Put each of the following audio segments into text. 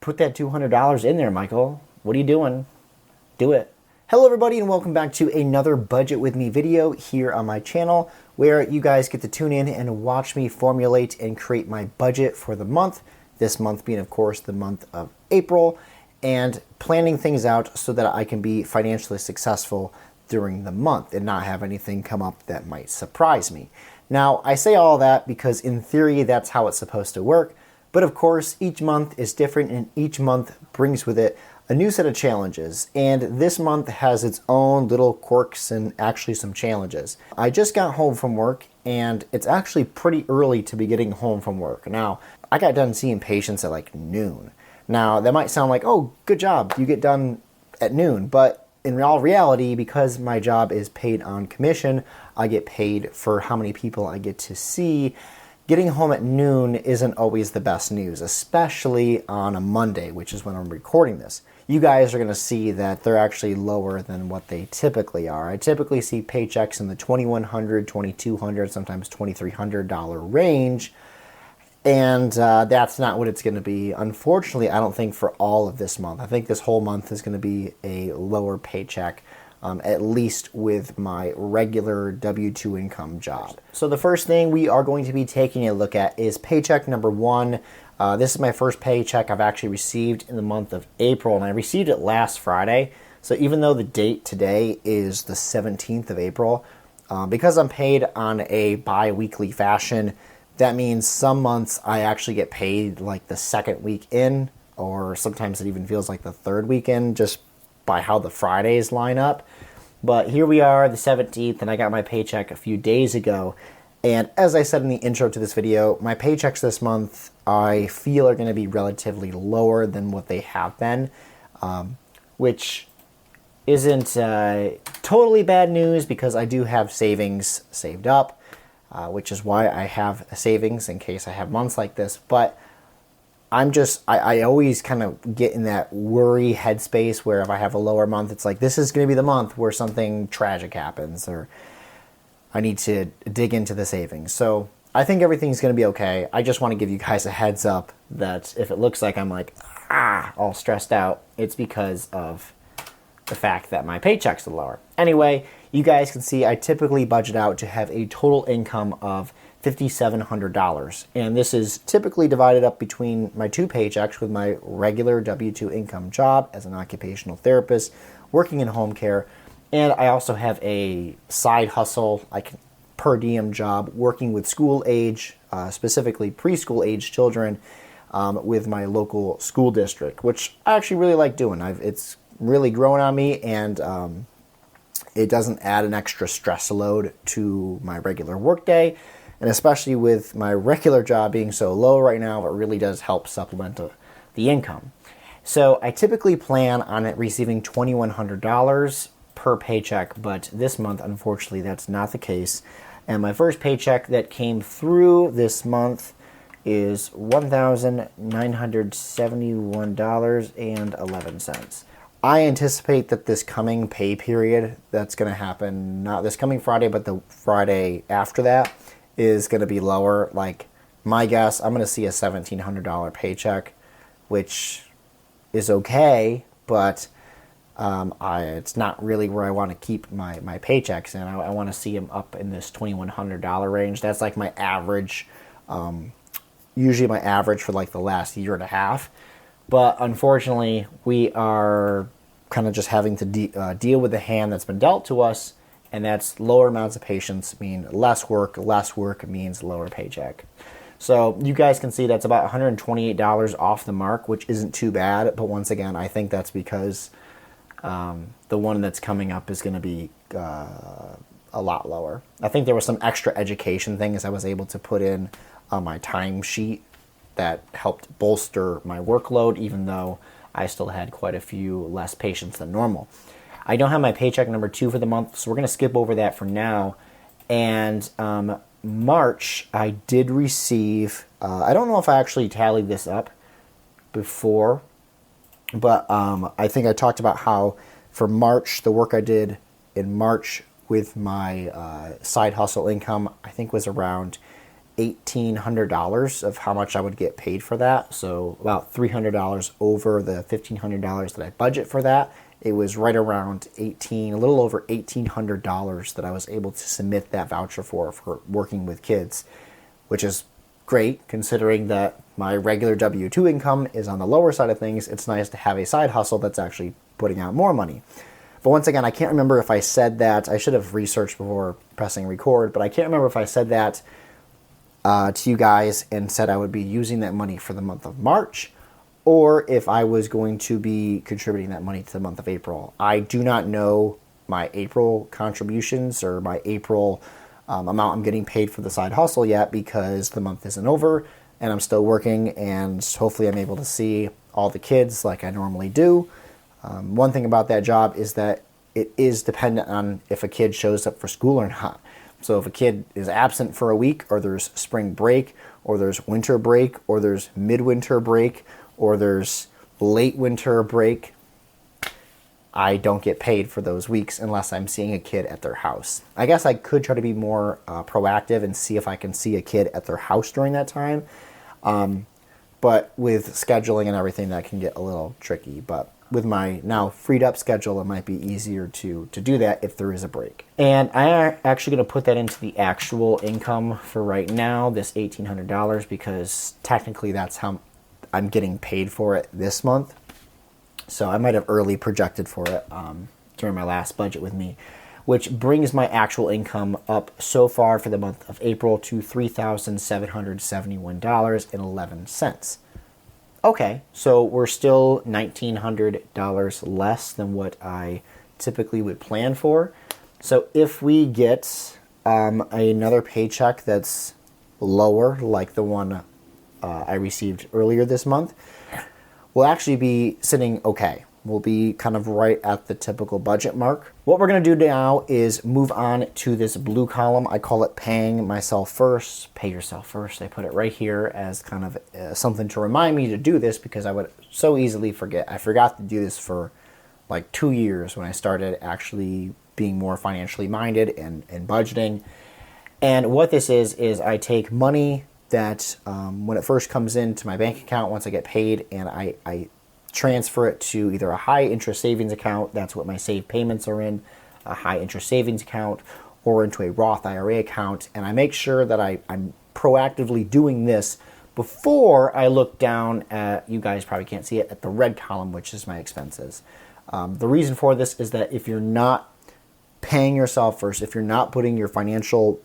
Put that $200 in there, Michael. What are you doing? Do it. Hello everybody and welcome back to another Budget With Me video here on my channel where you guys get to tune in and watch me formulate and create my budget for the month. This month being, of course, the month of April, and planning things out so that I can be financially successful during the month and not have anything come up that might surprise me. Now, I say all that because in theory that's how it's supposed to work, but of course each month is different and each month brings with it a new set of challenges, and this month has its own little quirks and actually some challenges. I just got home from work and it's actually pretty early to be getting home from work. Now, I got done seeing patients at like noon. Now, that might sound like, oh, good job, you get done at noon, but in all reality, because my job is paid on commission, I get paid for how many people I get to see. Getting home at noon isn't always the best news, especially on a Monday, which is when I'm recording this. You guys are going to see that they're actually lower than what they typically are. I typically see paychecks in the $2,100, $2,200, sometimes $2,300 range, and that's not what it's going to be. Unfortunately, I don't think for all of this month. I think this whole month is going to be a lower paycheck, at least with my regular W-2 income job. So the first thing we are going to be taking a look at is paycheck number one. This is my first paycheck I've actually received in the month of April, and I received it last Friday. So even though the date today is the 17th of April, because I'm paid on a bi-weekly fashion, that means some months I actually get paid like the second week in, or sometimes it even feels like the third weekend, just by how the Fridays line up. But here we are, the 17th, and I got my paycheck a few days ago. And as I said in the intro to this video, my paychecks this month I feel are going to be relatively lower than what they have been, which isn't totally bad news because I do have savings saved up, which is why I have a savings in case I have months like this. But I always kind of get in that worry headspace where if I have a lower month, it's like, this is going to be the month where something tragic happens or I need to dig into the savings. So I think everything's going to be okay. I just want to give you guys a heads up that if it looks like I'm like, all stressed out, it's because of the fact that my paychecks are lower. Anyway, you guys can see I typically budget out to have a total income of $5,700. And this is typically divided up between my two paychecks with my regular W-2 income job as an occupational therapist working in home care. And I also have a side hustle, like per diem job, working with school age, specifically preschool age children with my local school district, which I actually really like doing. It's really grown on me, and it doesn't add an extra stress load to my regular workday. And especially with my regular job being so low right now, it really does help supplement the income. So I typically plan on it receiving $2,100 per paycheck, but this month, unfortunately, that's not the case. And my first paycheck that came through this month is $1,971.11. I anticipate that this coming pay period that's going to happen, not this coming Friday, but the Friday after that, is going to be lower. Like, my guess, I'm going to see a $1,700 paycheck, which is okay, but it's not really where I want to keep my paychecks in. I want to see them up in this $2,100 range. That's like my average, usually my average for like the last year and a half. But unfortunately, we are kind of just having to deal with the hand that's been dealt to us, and that's lower amounts of patients mean less work means lower paycheck. So you guys can see that's about $128 off the mark, which isn't too bad. But once again, I think that's because the one that's coming up is going to be a lot lower. I think there was some extra education things I was able to put in on my timesheet that helped bolster my workload, even though I still had quite a few less patients than normal. I don't have my paycheck number 2 for the month, so we're going to skip over that for now. And March, I did receive, I don't know if I actually tallied this up before, but I think I talked about how for March, the work I did in March with my side hustle income, I think was around $1,800 of how much I would get paid for that. So about $300 over the $1,500 that I budget for that. It was right around a little over $1,800 that I was able to submit that voucher for working with kids, which is great considering that my regular W-2 income is on the lower side of things. It's nice to have a side hustle that's actually putting out more money. But once again, I can't remember if I said that. I should have researched before pressing record, but I can't remember if I said that to you guys and said I would be using that money for the month of March, or if I was going to be contributing that money to the month of April. I do not know my April contributions or my April amount I'm getting paid for the side hustle yet, because the month isn't over and I'm still working, and hopefully I'm able to see all the kids like I normally do. One thing about that job is that it is dependent on if a kid shows up for school or not. So if a kid is absent for a week, or there's spring break, or there's winter break, or there's midwinter break, or there's late winter break, I don't get paid for those weeks unless I'm seeing a kid at their house. I guess I could try to be more proactive and see if I can see a kid at their house during that time. But with scheduling and everything, that can get a little tricky. But with my now freed up schedule, it might be easier to do that if there is a break. And I'm actually going to put that into the actual income for right now, this $1,800, because technically that's how I'm getting paid for it this month. So I might have early projected for it during my last budget with me, which brings my actual income up so far for the month of April to $3,771.11. Okay, so we're still $1,900 less than what I typically would plan for. So if we get another paycheck that's lower, like the one I received earlier this month, we'll actually be sitting okay. We'll be kind of right at the typical budget mark. What we're going to do now is move on to this blue column. I call it paying myself first. Pay yourself first. I put it right here as kind of something to remind me to do this, because I would so easily forget. I forgot to do this for like 2 years when I started actually being more financially minded and budgeting. And what this is I take money that when it first comes into my bank account, once I get paid, and I transfer it to either a high interest savings account, that's what my saved payments are in, a high interest savings account, or into a Roth IRA account. And I make sure that I'm proactively doing this before I look down at, you guys probably can't see it, at the red column, which is my expenses. The reason for this is that if you're not paying yourself first, if you're not putting your financial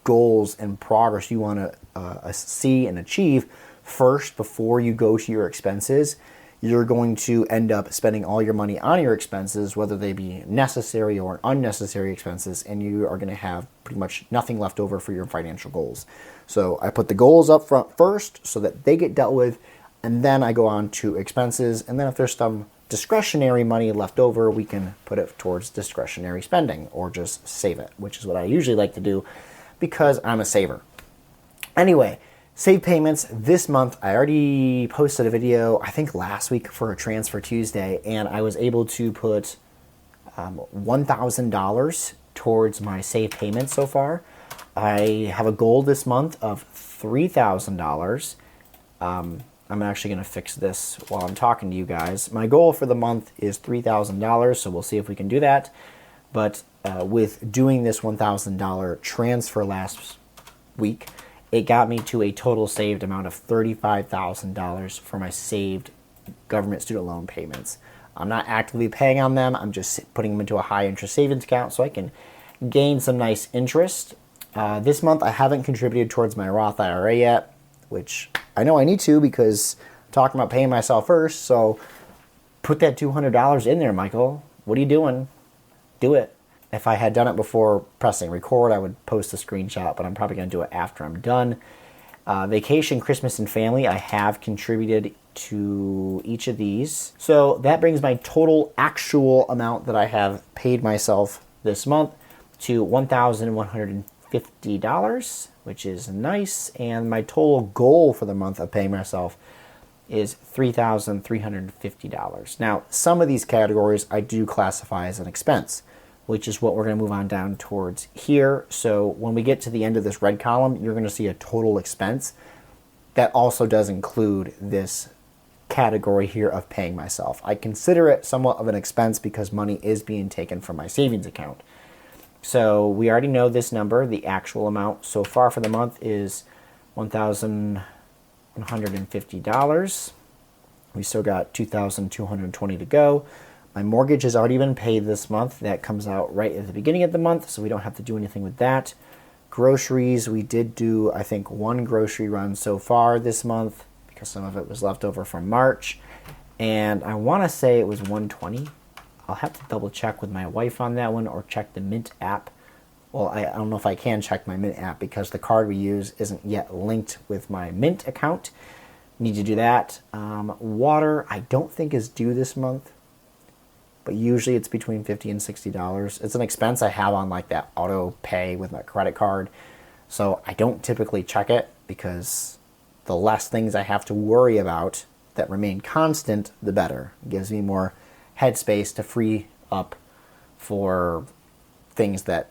goals and progress you want to see and achieve first before you go to your expenses, you're going to end up spending all your money on your expenses, whether they be necessary or unnecessary expenses, and you are going to have pretty much nothing left over for your financial goals. So I put the goals up front first so that they get dealt with, and then I go on to expenses, and then if there's some discretionary money left over, we can put it towards discretionary spending or just save it, which is what I usually like to do because I'm a saver. Anyway, save payments this month. I already posted a video, I think last week, for a Transfer Tuesday, and I was able to put $1,000 towards my save payments so far. I have a goal this month of $3,000. I'm actually going to fix this while I'm talking to you guys. My goal for the month is $3,000, so we'll see if we can do that. But with doing this $1,000 transfer last week, it got me to a total saved amount of $35,000 for my saved government student loan payments. I'm not actively paying on them. I'm just putting them into a high interest savings account so I can gain some nice interest. This month I haven't contributed towards my Roth IRA yet, which I know I need to because I'm talking about paying myself first. So put that $200 in there, Michael. What are you doing? Do it. If I had done it before pressing record, I would post a screenshot, but I'm probably going to do it after I'm done. Vacation, Christmas, and family, I have contributed to each of these. So that brings my total actual amount that I have paid myself this month to $1,150, which is nice. And my total goal for the month of paying myself is $3,350. Now, some of these categories I do classify as an expense. which is what we're going to move on down towards here. So when we get to the end of this red column, you're going to see a total expense. That also does include this category here of paying myself. I consider it somewhat of an expense because money is being taken from my savings account. So we already know this number. The actual amount so far for the month is $1,150. We still got $2,220 to go. My mortgage has already been paid this month. That comes out right at the beginning of the month, so we don't have to do anything with that. Groceries, we did do, I think, one grocery run so far this month because some of it was left over from March. And I want to say it was $120. I'll have to double check with my wife on that one or check the Mint app. Well, I don't know if I can check my Mint app because the card we use isn't yet linked with my Mint account. Need to do that. Water, I don't think is due this month, but usually it's between $50 and $60. It's an expense I have on like that auto pay with my credit card. So I don't typically check it because the less things I have to worry about that remain constant, the better. It gives me more headspace to free up for things that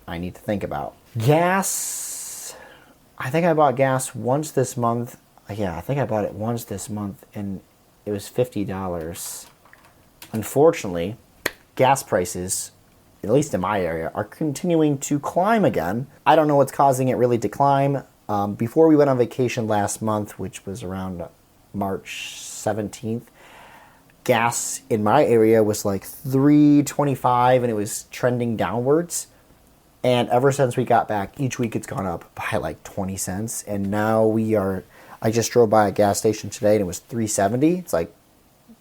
I need to think about. Gas, I think I bought gas once this month. Yeah, I think I bought it once this month and it was $50. Unfortunately, gas prices, at least in my area, are continuing to climb again. I don't know what's causing it really to climb. Before we went on vacation last month, which was around March 17th, gas in my area was like $3.25 and it was trending downwards. And ever since we got back, each week it's gone up by like 20 cents. And now I just drove by a gas station today and it was $3.70. It's like,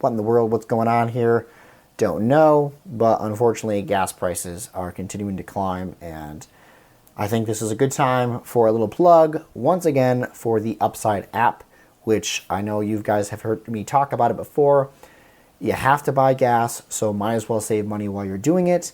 what in the world, what's going on here? Don't know, but unfortunately gas prices are continuing to climb, and I think this is a good time for a little plug once again for the Upside app, which I know you guys have heard me talk about it before. You have to buy gas, so might as well save money while you're doing it.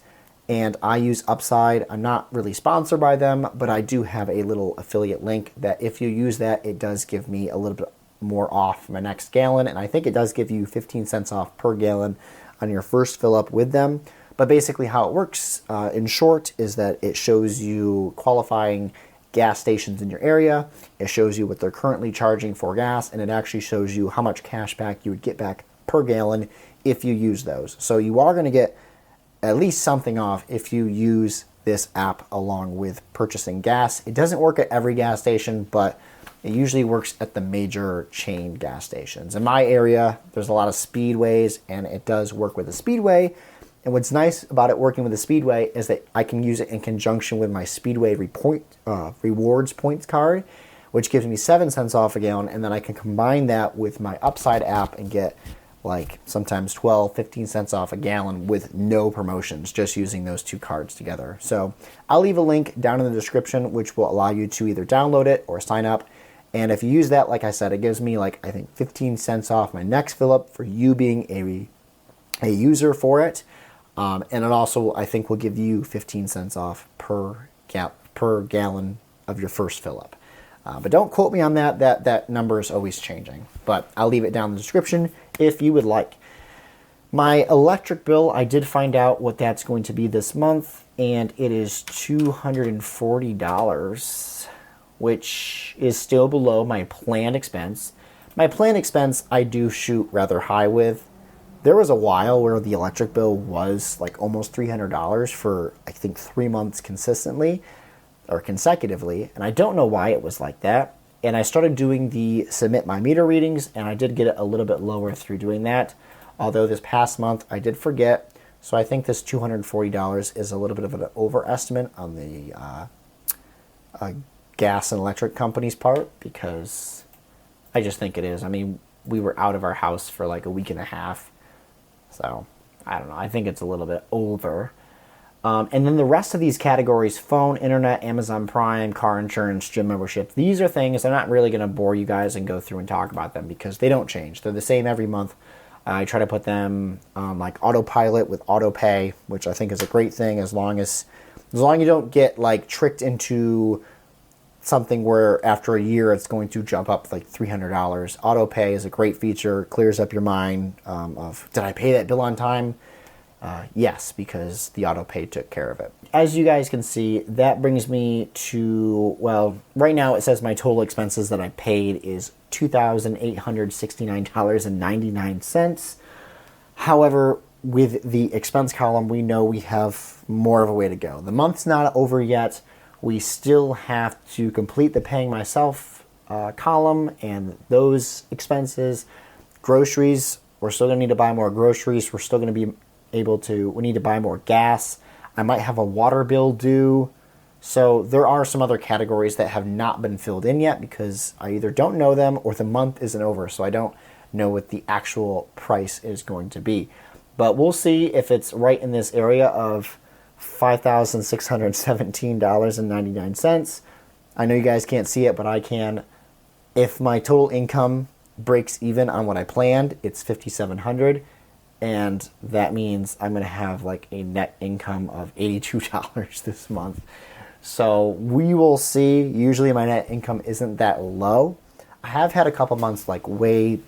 And I use Upside. I'm not really sponsored by them, but I do have a little affiliate link that if you use that, it does give me a little bit more off my next gallon, and I think it does give you 15 cents off per gallon on your first fill up with them. But basically how it works in short is that it shows you qualifying gas stations in your area, it shows you what they're currently charging for gas, and it actually shows you how much cash back you would get back per gallon if you use those. So you are going to get at least something off if you use this app along with purchasing gas. It doesn't work at every gas station, but it usually works at the major chain gas stations. In my area, there's a lot of Speedways, and it does work with a Speedway. And what's nice about it working with a Speedway is that I can use it in conjunction with my Speedway rewards points card, which gives me 7 cents off a gallon, and then I can combine that with my Upside app and get like sometimes 12, 15 cents off a gallon with no promotions, just using those two cards together. So I'll leave a link down in the description, which will allow you to either download it or sign up. And if you use that, like I said, it gives me like, I think 15 cents off my next fill up for you being a user for it. And it also, I think, will give you 15 cents off per gallon of your first fill up. But don't quote me on that. That number is always changing. But I'll leave it down in the description if you would like. My electric bill, I did find out what that's going to be this month, and it is $240, which is still below my planned expense. My planned expense I do shoot rather high with. There was a while where the electric bill was like almost $300 for, I think, 3 months consistently or consecutively, and I don't know why it was like that. And I started doing the submit my meter readings, and I did get it a little bit lower through doing that. Although this past month I did forget, so I think this $240 is a little bit of an overestimate on the gas and electric company's part, because I just think it is. I mean, we were out of our house for like a week and a half, so I don't know. I think it's a little bit over. And then the rest of these categories, phone, internet, Amazon Prime, car insurance, gym membership, these are things I'm not really going to bore you guys and go through and talk about them because they don't change. They're the same every month. I try to put them like autopilot with auto pay, which I think is a great thing as long as you don't get like tricked into something where after a year it's going to jump up like $300. Auto pay is a great feature, clears up your mind of, did I pay that bill on time? Yes, because the auto pay took care of it. As you guys can see, that brings me to, well, right now it says my total expenses that I paid is $2,869.99. However, with the expense column, we know we have more of a way to go. The month's not over yet. We still have to complete the paying myself column and those expenses. Groceries, we're still going to need to buy more groceries. We're still going to be we need to buy more gas. I might have a water bill due. So there are some other categories that have not been filled in yet because I either don't know them or the month isn't over. So I don't know what the actual price is going to be. But we'll see if it's right in this area of $5,617.99. I know you guys can't see it, but I can. If my total income breaks even on what I planned, it's $5,700. And that means I'm going to have like a net income of $82 this month. So we will see. Usually my net income isn't that low. I have had a couple months like I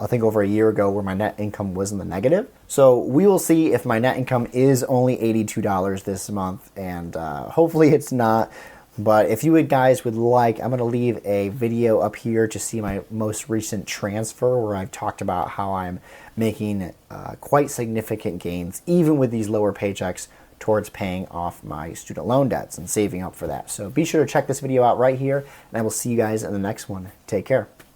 think over a year ago where my net income was in the negative. So we will see if my net income is only $82 this month, and hopefully it's not. But if you guys would like, I'm going to leave a video up here to see my most recent transfer where I've talked about how I'm making quite significant gains, even with these lower paychecks, towards paying off my student loan debts and saving up for that. So be sure to check this video out right here, and I will see you guys in the next one. Take care.